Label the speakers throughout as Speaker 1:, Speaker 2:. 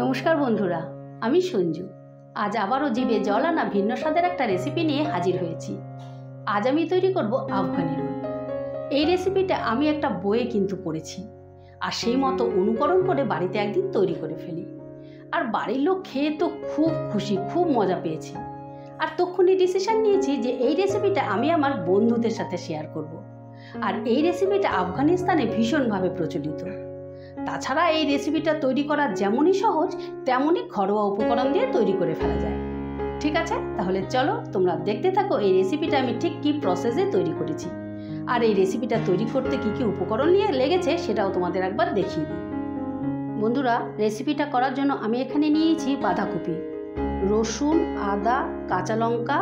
Speaker 1: নমস্কার বন্ধুরা, আমি সঞ্জু। আজ আবারও জিভে জল আনা ভিন্ন স্বাদের একটা রেসিপি নিয়ে হাজির হয়েছি। আজ আমি তৈরি করব আফগানি রোল। এই রেসিপিটা আমি একটা বইয়ে কিন্তু পড়েছি, আর সেই মতো অনুকরণ করে বাড়িতে একদিন তৈরি করে ফেলি। আর বাড়ির লোক খেয়ে তো খুব খুশি, খুব মজা পেয়েছি। আর তখনই ডিসিশন নিয়েছি যে এই রেসিপিটা আমি আমার বন্ধুদের সাথে শেয়ার করব। আর এই রেসিপিটা আফগানিস্তানে ভীষণভাবে প্রচলিত। তাছাড়া এই রেসিপিটা তৈরি করা যেমনই সহজ, তেমনই ঘরোয়া উপকরণ দিয়ে তৈরি করে ফেলা যায়। ঠিক আছে, তাহলে চলো তোমরা দেখতে থাকো এই রেসিপিটা আমি ঠিক কী প্রসেসে তৈরি করেছি। আর এই রেসিপিটা তৈরি করতে কী কী উপকরণ নিয়ে লেগেছে সেটাও তোমাদের একবার দেখিয়ে দিই। বন্ধুরা, রেসিপিটা করার জন্য আমি এখানে নিয়েছি বাঁধাকপি, রসুন, আদা, কাঁচা লঙ্কা,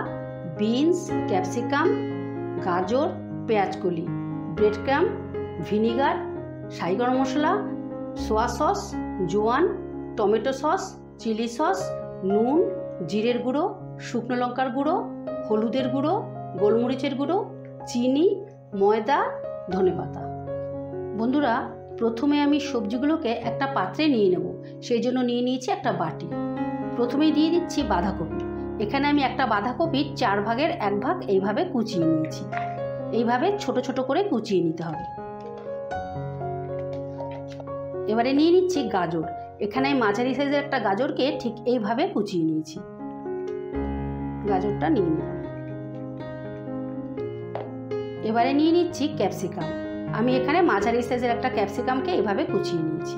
Speaker 1: বিনস, ক্যাপসিকাম, গাজর, পেঁয়াজকলি, ব্রেড ক্রাম্ব, ভিনিগার, শাহি গরম মশলা, সোয়া সস, জোয়ান, টমেটো সস, চিলি সস, নুন, জিরের গুঁড়ো, শুকনো লঙ্কার গুঁড়ো, হলুদের গুঁড়ো, গোলমরিচের গুঁড়ো, চিনি, ময়দা, ধনেপাতা। বন্ধুরা, প্রথমে আমি সবজিগুলোকে একটা পাত্রে নিয়ে নেব। সেই জন্য নিয়ে নিয়েছি একটা বাটি। প্রথমেই দিয়ে দিচ্ছি বাঁধাকপি। এখানে আমি একটা বাঁধাকপির 4 ভাগের 1 ভাগ এইভাবে কুচিয়ে নিয়েছি। এইভাবে ছোট ছোট করে কুচিয়ে নিতে হবে। এবারে নিয়ে নিচ্ছি গাজর। এখানে মাঝারি সাইজের একটা গাজরকে ঠিক এইভাবে কুচিয়ে নিয়েছি। গাজরটা নিয়ে নিলাম। এবারে নিয়ে নিচ্ছি ক্যাপসিকাম। আমি এখানে মাঝারি সাইজের একটা ক্যাপসিকামকে এইভাবে কুচিয়ে নিয়েছি।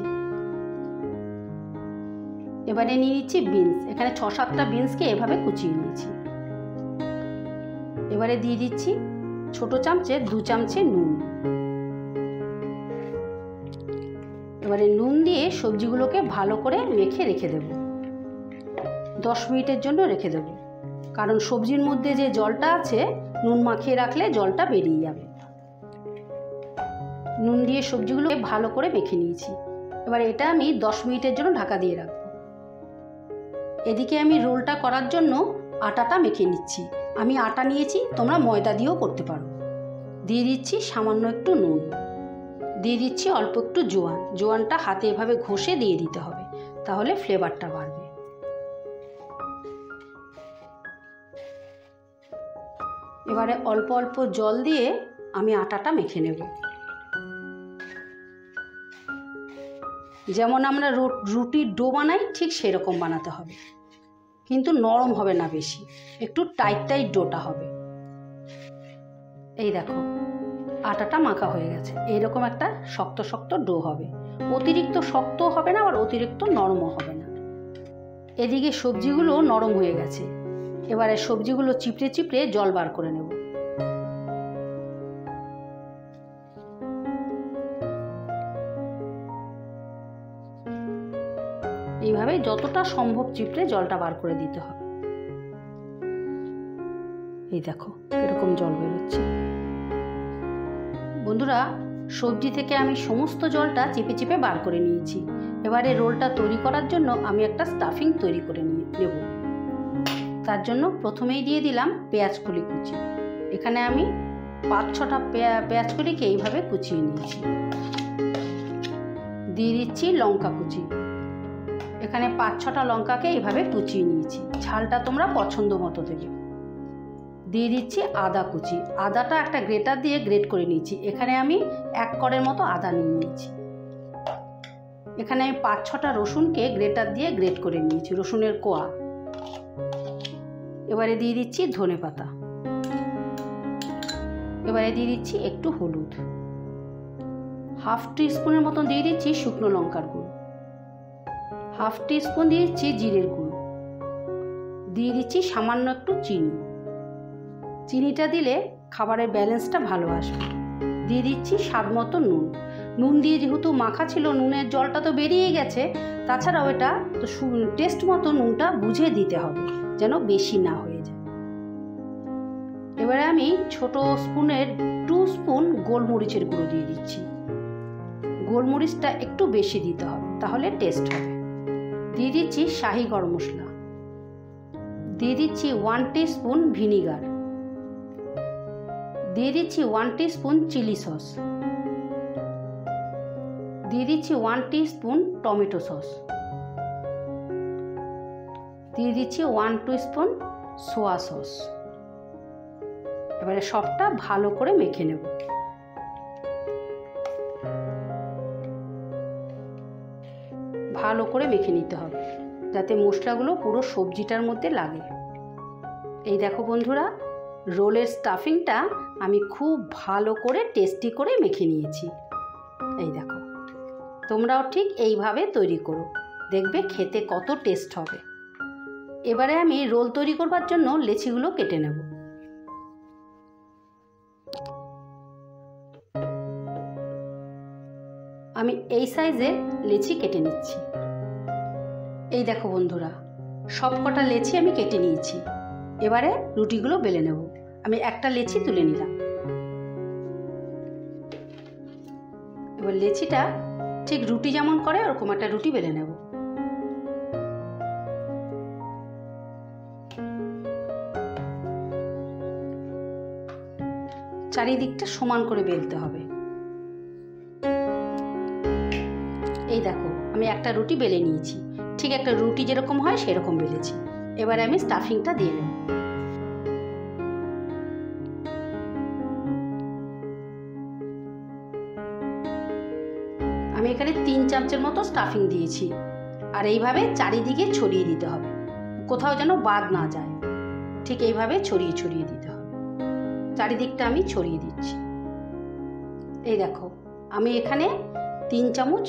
Speaker 1: এবারে নিয়ে নিচ্ছি বিনস। এখানে 6-7টা বিনসকে এভাবে কুচিয়ে নিয়েছি। এবারে দিয়ে দিচ্ছি ছোট চামচে 2 চামচে নুন। এবারে নুন দিয়ে সবজিগুলোকে ভালো করে মেখে রেখে দেব। 10 মিনিটের জন্য রেখে দেব, কারণ সবজির মধ্যে যে জলটা আছে নুন মাখিয়ে রাখলে জলটা বেরিয়ে যাবে। নুন দিয়ে সবজিগুলোকে ভালো করে মেখে নিয়েছি। এবার এটা আমি 10 মিনিটের জন্য ঢাকা দিয়ে রাখবো। এদিকে আমি রোলটা করার জন্য আটাটা মেখে নিচ্ছি। আমি আটা নিয়েছি, তোমরা ময়দা দিয়েও করতে পারো। দিয়ে দিচ্ছি সামান্য একটু নুন, দিয়ে দিচ্ছি অল্প একটু জোয়ান। জোয়ানটা হাতে এভাবে ঘষে দিয়ে দিতে হবে, তাহলে ফ্লেভারটা বাড়বে। এবারে অল্প অল্প জল দিয়ে আমি আটাটা মেখে নেব। যেমন আমরা রুটির ডো বানাই ঠিক সেরকম বানাতে হবে, কিন্তু নরম হবে না বেশি, একটু টাইট টাইট ডোটা হবে। এই দেখো, আটাটা মাখা হয়ে গেছে। এইরকম একটা শক্ত শক্ত ডো হবে। অতিরিক্ত শক্ত হবে না, আবার অতিরিক্ত নরমও হবে না। এদিকে সবজিগুলো নরম হয়ে গেছে। এবারে সবজিগুলো চিপড়ে চিপড়ে জল বার করে নেব। এইভাবে যতটা সম্ভব চিপড়ে জলটা বার করে দিতে হবে। এই দেখো এরকম জল বেরোচ্ছে। বন্ধুরা, সবজি থেকে আমি সমস্ত জলটা চিপে চিপে বার করে নিয়েছি। এবারে রোলটা তৈরি করার জন্য আমি একটা স্টাফিং তৈরি করে নেব। তার জন্য প্রথমেই দিয়ে দিলাম পেঁয়াজকলি কুচি। এখানে আমি 5-6টা পেঁয়াজকলিকে এইভাবে কুচিয়ে নিয়েছি। দিয়ে দিচ্ছি লঙ্কা কুচি। এখানে 5-6টা লঙ্কাকে এইভাবে কুচিয়ে নিয়েছি। ঝালটা তোমরা পছন্দ মতো দেবে। দিয়ে দিচ্ছি আদা কুচি। আদাটা একটা গ্রেটার দিয়ে গ্রেট করে নিয়েছি। এখানে আমি 1 কড়ের মতো আদা নিয়ে নিয়েছি। এখানে আমি 5-6টা রসুনকে গ্রেটার দিয়ে গ্রেট করে নিয়েছি, রসুনের কোয়া। এবারে দিয়ে দিচ্ছি ধনেপাতা। এবারে দিয়ে দিচ্ছি একটু হলুদ। 1/2 টিস্পুনের মতো দিয়ে দিচ্ছি শুকনো লঙ্কার গুঁড়ো। 1/2 টিস্পুন দিয়ে দিচ্ছি জিরের গুঁড়ো। দিয়ে দিচ্ছি সামান্য একটু চিনি। চিনিটা দিলে খাবারের ব্যালেন্সটা ভালো আসবে। দিয়ে দিচ্ছি স্বাদ মতো নুন। নুন দিয়ে যেহেতু মাখা ছিল, নুনের জলটা তো বেরিয়ে গেছে। তাছাড়াও এটা তো টেস্ট মতো নুনটা বুঝে দিতে হবে, যেন বেশি না হয়ে যায়। এবারে আমি ছোট স্পুনের 2 স্পুন গোলমরিচের গুঁড়ো দিয়ে দিচ্ছি। গোলমরিচটা একটু বেশি দিতে হবে, তাহলে টেস্ট হবে। দিয়ে দিচ্ছি শাহি গরম মশলা। দিয়ে দিচ্ছি 1 টিস্পুন ভিনিগার। দিয়ে দিচ্ছি 1 টিস্পুন চিলি সস। দিয়ে দিচ্ছি 1 টিস্পুন টমেটো সস। দিয়ে দিচ্ছি 1 টিস্পুন সোয়া সস। এবারে সবটা ভালো করে মেখে নেব। ভালো করে মেখে নিতে হবে যাতে মশলাগুলো পুরো সবজিটার মধ্যে লাগে। এই দেখো বন্ধুরা, রোলের স্টাফিংটা আমি খুব ভালো করে টেস্টি করে মেখে নিয়েছি। এই দেখো, তোমরাও ঠিক এইভাবে তৈরি করো, দেখবে খেতে কত টেস্ট হবে। এবারে আমি রোল তৈরি করবার জন্য লেচিগুলো কেটে নেব। আমি এই সাইজের লেচি কেটে নিচ্ছি। এই দেখো বন্ধুরা, সব কটা লেচি আমি কেটে নিয়েছি। এবারে রুটিগুলো বেলে নেব। আমি একটা লেচি তুলে নিলাম। এবার লেচিটা ঠিক রুটি যেমন করে ওরকম একটা রুটি বেলে নেব। চারিদিকটা সমান করে বেলতে হবে। এই দেখো, আমি একটা রুটি বেলে নিয়েছি। ঠিক একটা রুটি যেরকম হয় সেরকম বেলেছি। এবারে আমি স্টাফিংটা দিয়ে নেব। আমি এখানে 3 চামচের মতো স্টাফিং দিয়েছি। আর এইভাবে চারিদিকে ছড়িয়ে দিতে হবে, কোথাও যেন বাদ না যায়। ঠিক এইভাবে ছড়িয়ে ছড়িয়ে দিতে হবে। চারিদিকটা আমি ছড়িয়ে দিচ্ছি। এই দেখো, আমি এখানে 3 চামচ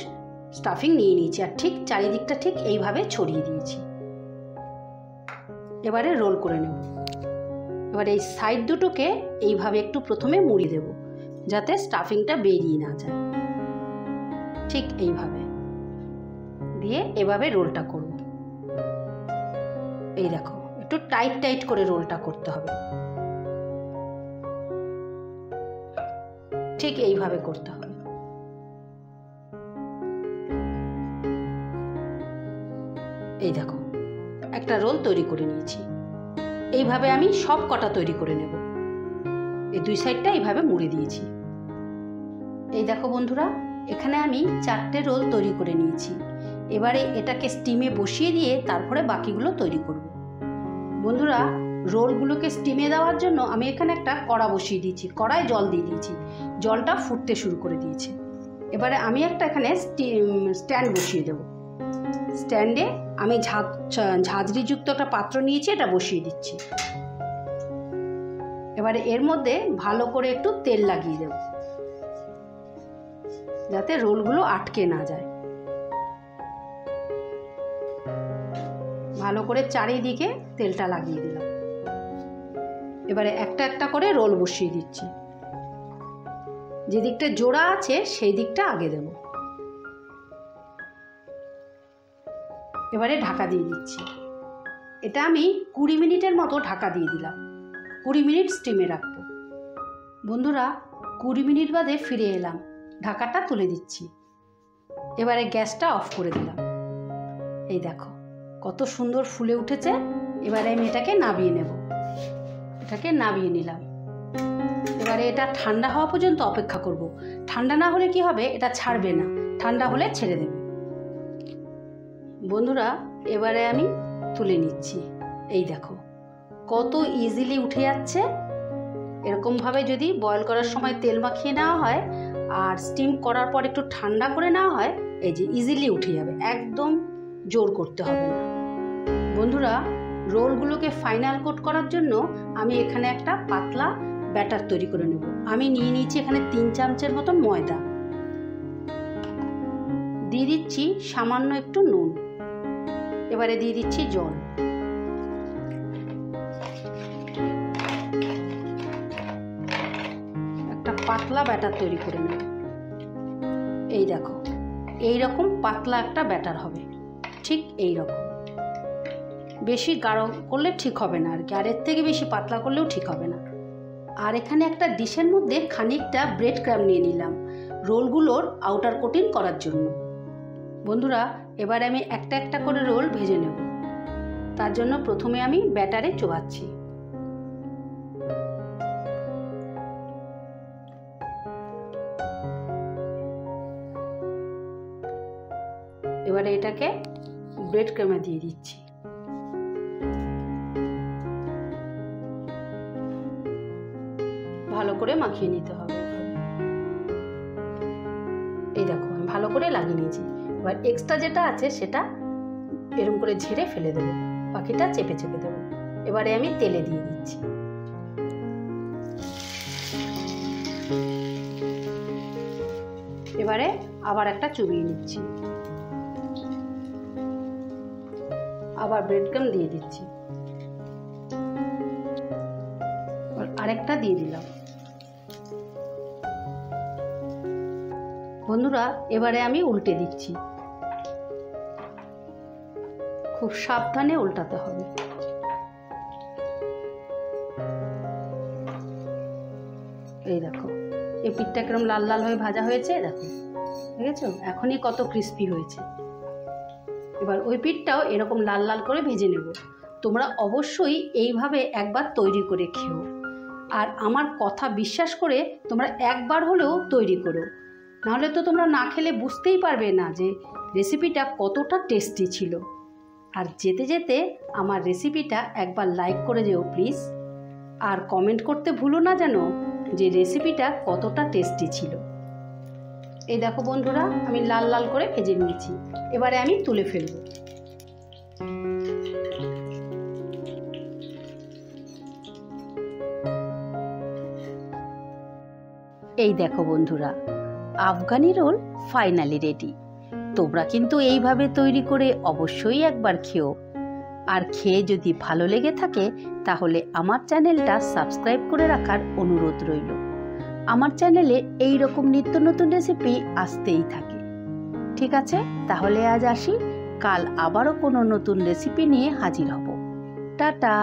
Speaker 1: স্টাফিং নিয়ে নিয়েছি আর ঠিক চারিদিকটা ঠিক এইভাবে ছড়িয়ে দিয়েছি। এবারে রোল করে নেব। এবার এই সাইড দুটোকে এইভাবে একটু প্রথমে মুড়িয়ে দেব যাতে স্টাফিংটা বেরিয়ে না যায়। ঠিক এইভাবে দিয়ে এভাবে রোলটা করব। এই দেখো, একটু টাইট টাইট করে রোলটা করতে হবে। ঠিক এইভাবে করতে হবে। এই দেখো, একটা রোল তৈরি করে নিয়েছি। এইভাবে আমি সব কটা তৈরি করে নেব। এই 2 সাইডটা এইভাবে মুড়ে দিয়েছি। এই দেখো বন্ধুরা, এখানে আমি 4টে রোল তৈরি করে নিয়েছি। এবারে এটাকে স্টিমে বসিয়ে দিয়ে তারপরে বাকিগুলো তৈরি করব। বন্ধুরা, রোলগুলোকে স্টিমে দেওয়ার জন্য আমি এখানে একটা কড়া বসিয়ে দিয়েছি। কড়ায় জল দিয়ে দিয়েছি, জলটা ফুটতে শুরু করে দিয়েছে। এবারে আমি একটা এখানে স্ট্যান্ড বসিয়ে দেব। স্ট্যান্ডে আমি ঝাঁঝরিযুক্ত একটা পাত্র নিয়েছি, এটা বসিয়ে দিচ্ছি। এবারে এর মধ্যে ভালো করে একটু তেল লাগিয়ে দেব যাতে রোলগুলো আটকে না যায়। ভালো করে চারিদিকে তেলটা লাগিয়ে দিলাম। এবারে একটা একটা করে রোল বসিয়ে দিচ্ছি। যে দিকটা জোড়া আছে সেই দিকটা আগে দেব। এবারে ঢাকা দিয়ে দিচ্ছি। এটা আমি 20 মিনিটের মতো ঢাকা দিয়ে দিলাম। 20 মিনিট স্টিমে রাখবো। বন্ধুরা, 20 মিনিট বাদে ফিরে এলাম। ঢাকাটা তুলে দিচ্ছি। এবারে গ্যাসটা অফ করে দিলাম। এই দেখো কত সুন্দর ফুলে উঠেছে। এবারে আমি এটাকে নামিয়ে নেব। এটাকে নামিয়ে নিলাম। এবারে এটা ঠান্ডা হওয়া পর্যন্ত অপেক্ষা করব। ঠান্ডা না হলে কি হবে, এটা ছাড়বে না। ঠান্ডা হলে ছেড়ে দেবে। বন্ধুরা, এবারে আমি তুলে নিচ্ছি। এই দেখো কত ইজিলি উঠে যাচ্ছে। এরকমভাবে যদি বয়েল করার সময় তেল মাখিয়ে নেওয়া হয় আর স্টিম করার পর একটু ঠান্ডা করে নেওয়া হয়, এই যে ইজিলি উঠে যাবে। একদম জোর করতে হবে না। বন্ধুরা, রোলগুলোকে ফাইনাল কোট করার জন্য আমি এখানে একটা পাতলা ব্যাটার তৈরি করে নেব। আমি নিয়ে নিয়েছি এখানে 3 চামচের মতন ময়দা। দিয়ে দিচ্ছি সামান্য একটু নুন। এবারে দিয়ে দিচ্ছি জল। একটা পাতলা ব্যাটার তৈরি করে নেব। এই দেখো, এই রকম পাতলা একটা ব্যাটার হবে। ঠিক এই রকম। বেশি গাঢ় করলে ঠিক হবে না আর কি, আর এর থেকে বেশি পাতলা করলেও ঠিক হবে না। আর এখানে একটা ডিশের মধ্যে খানিকটা ব্রেড ক্রাম্ব নিয়ে নিলাম রোলগুলোর আউটার কোটিং করার জন্য। বন্ধুরা, এবার আমি একটা একটা করে রোল ভেজে নেব। তার জন্য প্রথমে আমি ব্যাটারে চোবাচ্ছি। এবারে এটাকে ব্রেড ক্রাম্বে দিয়ে দিচ্ছি। করে মাখিয়ে নিতে হবে। এই দেখো আমি ভালো করে লাগিয়ে নিয়েছি। এবার এক্সট্রা যেটা আছে সেটা এরকম করে ঝেড়ে ফেলে দেবো, বাকিটা চেপে চেপে দেবো। এবারে আমি তেলে দিয়ে দিচ্ছি। এবারে আবার একটা চুবিয়ে নিচ্ছি, আবার ব্রেড ক্রাম দিয়ে দিচ্ছি, আরেকটা দিয়ে দিলাম। বন্ধুরা এবারে আমি উল্টে দিচ্ছি, খুব সাবধানে উল্টাতে হবে। এই দেখো এই পিঠটা কিরকম লাল লাল হয়ে ভাজা হয়েছে, দেখো দেখেছো এখনই কত ক্রিস্পি হয়েছে। এবার ওই পিঠটাও এরকম লাল লাল করে ভেজে নেব। তোমরা অবশ্যই এইভাবে একবার তৈরি করে খেও, আর আমার কথা বিশ্বাস করে তোমরা একবার হলেও তৈরি করো, নাহলে তো তোমরা না খেলে বুঝতেই পারবে না যে রেসিপিটা কতটা টেস্টি ছিল। আর যেতে যেতে আমার রেসিপিটা একবার লাইক করে যেও প্লিজ, আর কমেন্ট করতে ভুলো না যেন যে রেসিপিটা কতটা টেস্টি ছিল। এই দেখো বন্ধুরা আমি লাল লাল করে ভেজে নিয়েছি, এবারে আমি তুলে ফেলব। এই দেখো বন্ধুরা আফগানি রোল ফাইনালি রেডি। তোমরা কিন্তু এইভাবে তৈরি করে অবশ্যই একবার খেও, আর খেয়ে যদি ভালো লেগে থাকে তাহলে আমার চ্যানেলটা সাবস্ক্রাইব করে রাখার অনুরোধ রইল। আমার চ্যানেলে এই রকম নিত্য নতুন রেসিপি আসতেই থাকে। ঠিক আছে, তাহলে আজ আসি, কাল আবারও কোনো নতুন রেসিপি নিয়ে হাজির হব। টাটা।